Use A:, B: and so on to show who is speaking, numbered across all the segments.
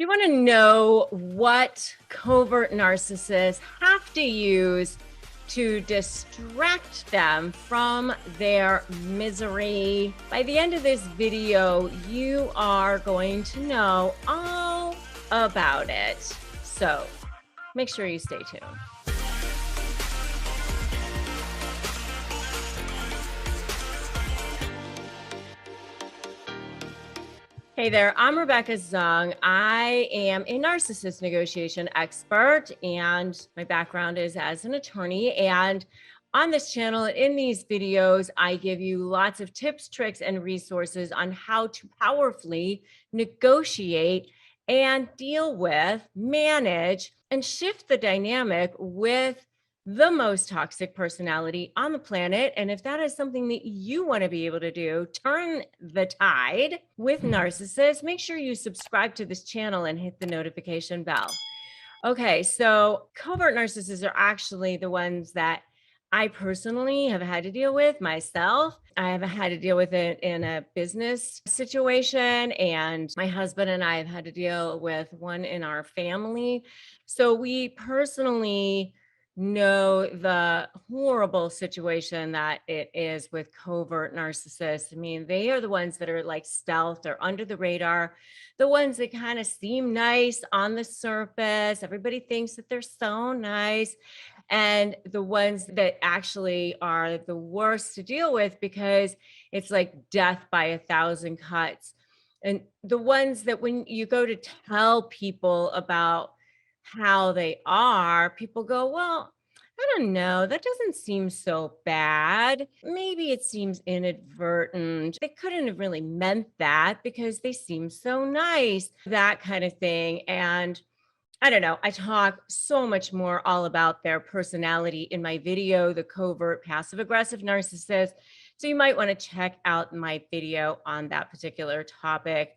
A: You want to know what covert narcissists have to use to distract them from their misery? By the end of this video, you are going to know all about it. So make sure you stay tuned. Hey there, I'm Rebecca Zung. I am a narcissist negotiation expert, and my background is as an attorney. And on this channel, in these videos, I give you lots of tips, tricks, and resources on how to powerfully negotiate and deal with, manage, and shift the dynamic with the most toxic personality on the planet. And if that is something that you want to be able to do, turn the tide with narcissists, make sure you subscribe to this channel and hit the notification bell. Okay, so covert narcissists are actually the ones that I personally have had to deal with myself. I have had to deal with it in a business situation, and my husband and I have had to deal with one in our family. So we personally know the horrible situation that it is with covert narcissists. I mean, they are the ones that are like stealth, they're under the radar, the ones that kind of seem nice on the surface. Everybody thinks that they're so nice. And the ones that actually are the worst to deal with because it's like death by a thousand cuts. And the ones that when you go to tell people about how they are, people go, well, I don't know, that doesn't seem so bad. Maybe it seems inadvertent. They couldn't have really meant that because they seem so nice, that kind of thing. And I don't know, I talk so much more all about their personality in my video, The Covert Passive Aggressive Narcissist. So you might want to check out my video on that particular topic.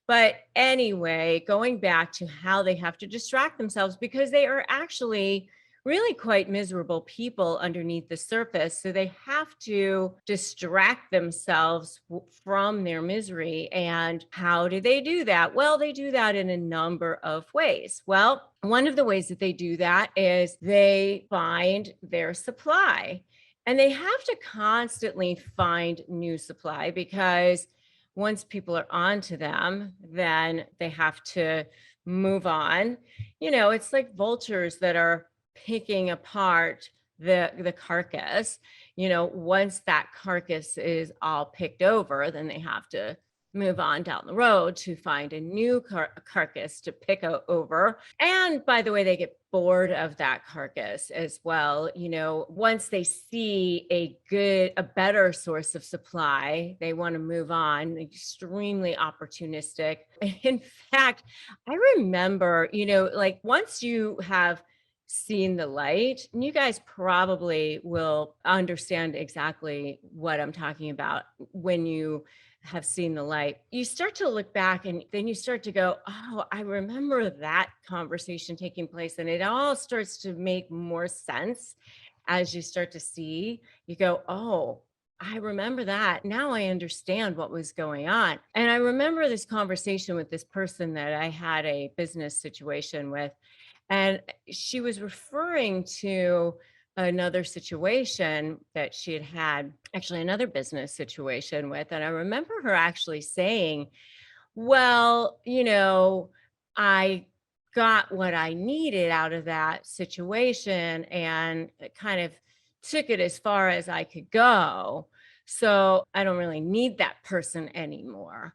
A: But anyway, going back to how they have to distract themselves because they are actually really quite miserable people underneath the surface. So they have to distract themselves from their misery. And how do they do that? Well, they do that in a number of ways. Well, one of the ways that they do that is they find their supply. And they have to constantly find new supply because once people are onto them, then they have to move on. You know, it's like vultures that are picking apart the carcass. You know, once that carcass is all picked over, then they have to move on down the road to find a new carcass to pick over. And by the way, they get bored of that carcass as well. You know, once they see a better source of supply, they want to move on. Extremely opportunistic. In fact, I remember, you know, like once you have seen the light, and you guys probably will understand exactly what I'm talking about when you have seen the light. You start to look back and then you start to go, oh, I remember that conversation taking place. And it all starts to make more sense as you start to see. You go, oh, I remember that. Now I understand what was going on. And I remember this conversation with this person that I had a business situation with. And she was referring to another situation that she had had, actually another business situation with. And I remember her actually saying, well, you know, I got what I needed out of that situation and it kind of took it as far as I could go. So I don't really need that person anymore.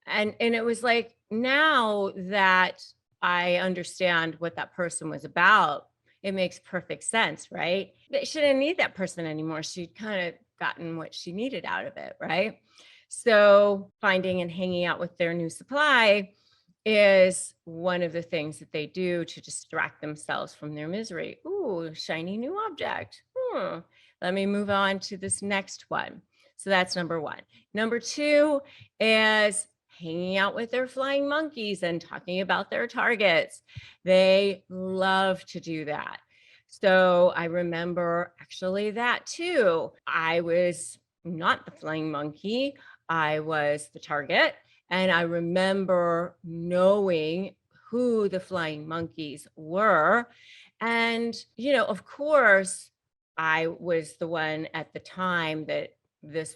A: And it was like, now that I understand what that person was about, it makes perfect sense, right? But she didn't need that person anymore. She'd kind of gotten what she needed out of it, right? So finding and hanging out with their new supply is one of the things that they do to distract themselves from their misery. Ooh, shiny new object. Let me move on to this next one. So that's number one. Number two is hanging out with their flying monkeys and talking about their targets. They love to do that. So I remember actually that too. I was not the flying monkey. I was the target. And I remember knowing who the flying monkeys were. And, of course, I was the one at the time that this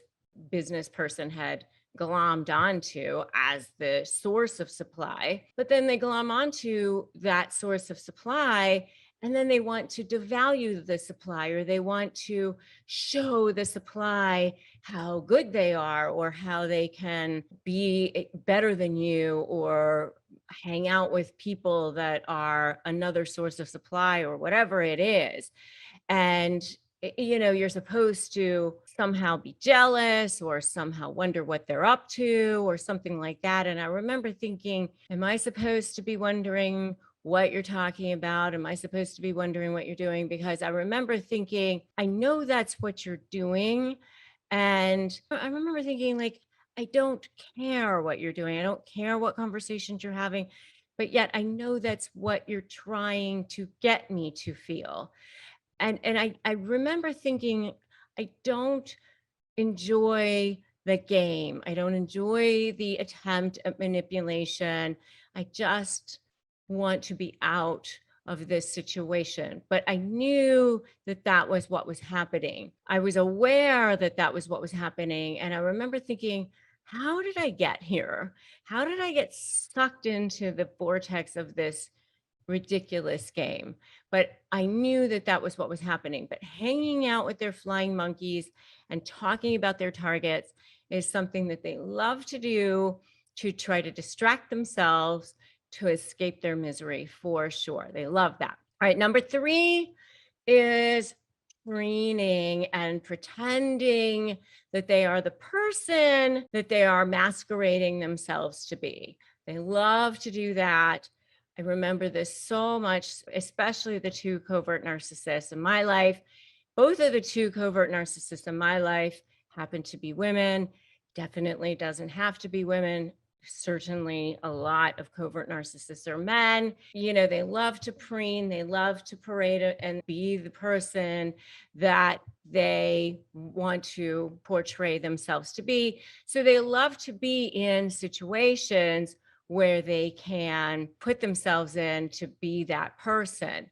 A: business person had glommed onto as the source of supply. But then they glom onto that source of supply, and then they want to devalue the supply, or they want to show the supply how good they are, or how they can be better than you, or hang out with people that are another source of supply, or whatever it is. And you're supposed to somehow be jealous, or somehow wonder what they're up to, or something like that. And I remember thinking, am I supposed to be wondering what you're talking about? Am I supposed to be wondering what you're doing? Because I remember thinking, I know that's what you're doing. And I remember thinking, like, I don't care what you're doing. I don't care what conversations you're having, but yet I know that's what you're trying to get me to feel. And I remember thinking, I don't enjoy the game. I don't enjoy the attempt at manipulation. I just want to be out of this situation. But I knew that that was what was happening. I was aware that that was what was happening. And I remember thinking, how did I get here? How did I get sucked into the vortex of this ridiculous game? But I knew that that was what was happening. But hanging out with their flying monkeys and talking about their targets is something that they love to do, to try to distract themselves, to escape their misery, for sure. They love that. All right, number 3 is preening and pretending that they are the person that they are masquerading themselves to be. They love to do that. I remember this so much, especially the 2 covert narcissists in my life. Both of the 2 covert narcissists in my life happen to be women. Definitely doesn't have to be women. Certainly a lot of covert narcissists are men. They love to preen, they love to parade and be the person that they want to portray themselves to be. So they love to be in situations where they can put themselves in to be that person.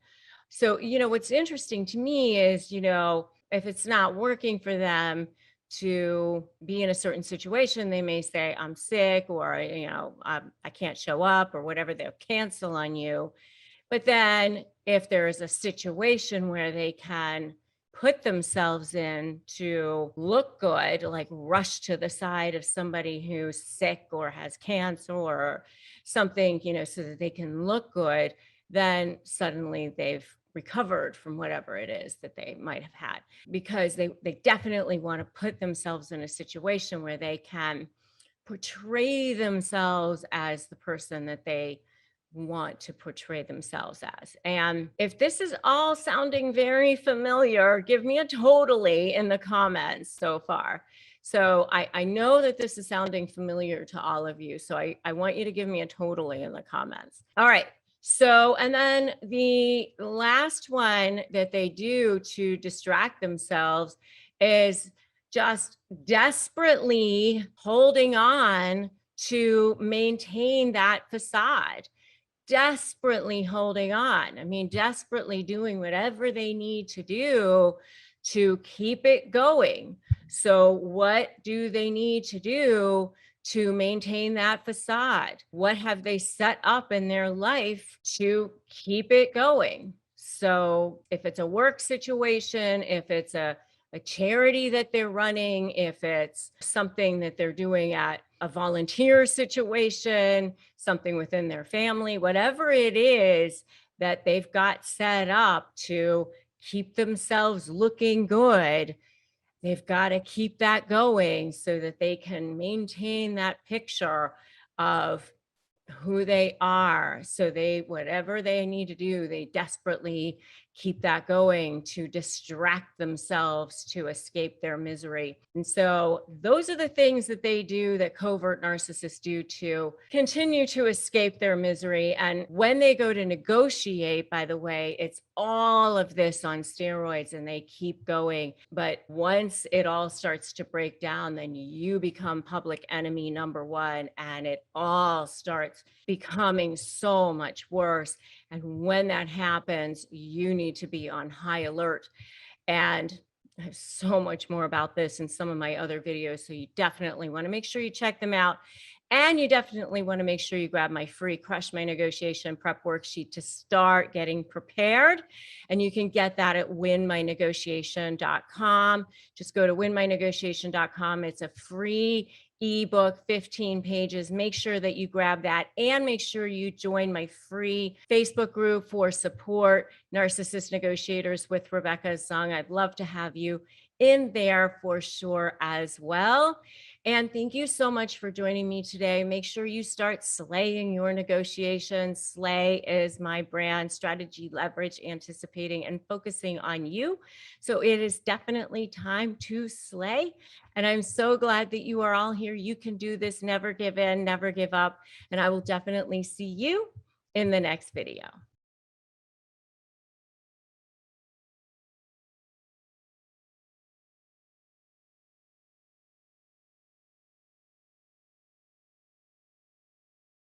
A: So, what's interesting to me is, if it's not working for them to be in a certain situation, they may say, I'm sick, or, I can't show up, or whatever, they'll cancel on you. But then if there is a situation where they can put themselves in to look good, like rush to the side of somebody who's sick or has cancer or something, so that they can look good, then suddenly they've recovered from whatever it is that they might have had, because they definitely want to put themselves in a situation where they can portray themselves as the person that they want to portray themselves as. And if this is all sounding very familiar, give me a totally in the comments so far. So I know that this is sounding familiar to all of you. So I want you to give me a totally in the comments. All right. So, and then the last one that they do to distract themselves is just desperately holding on to maintain that facade. Desperately holding on. I mean, desperately doing whatever they need to do to keep it going. So what do they need to do to maintain that facade? What have they set up in their life to keep it going? So if it's a work situation, if it's a charity that they're running, if it's something that they're doing at a volunteer situation, something within their family, whatever it is that they've got set up to keep themselves looking good, they've got to keep that going so that they can maintain that picture of who they are. So whatever they need to do, they desperately keep that going, to distract themselves, to escape their misery. And so those are the things that they do, that covert narcissists do, to continue to escape their misery. And when they go to negotiate, by the way, it's all of this on steroids and they keep going. But once it all starts to break down, then you become public enemy number one, and it all starts becoming so much worse. And when that happens, you need to be on high alert. And I have so much more about this in some of my other videos. So you definitely want to make sure you check them out. And you definitely want to make sure you grab my free Crush My Negotiation Prep Worksheet to start getting prepared. And you can get that at winmynegotiation.com. Just go to winmynegotiation.com. It's a free ebook, 15 pages. Make sure that you grab that, and make sure you join my free Facebook group for support, Narcissist Negotiators with Rebecca Zung. I'd love to have you in there for sure as well. And thank you so much for joining me today. Make sure you start slaying your negotiations. Slay is my brand: strategy, leverage, anticipating, and focusing on you. So it is definitely time to slay. And I'm so glad that you are all here. You can do this. Never give in, never give up. And I will definitely see you in the next video.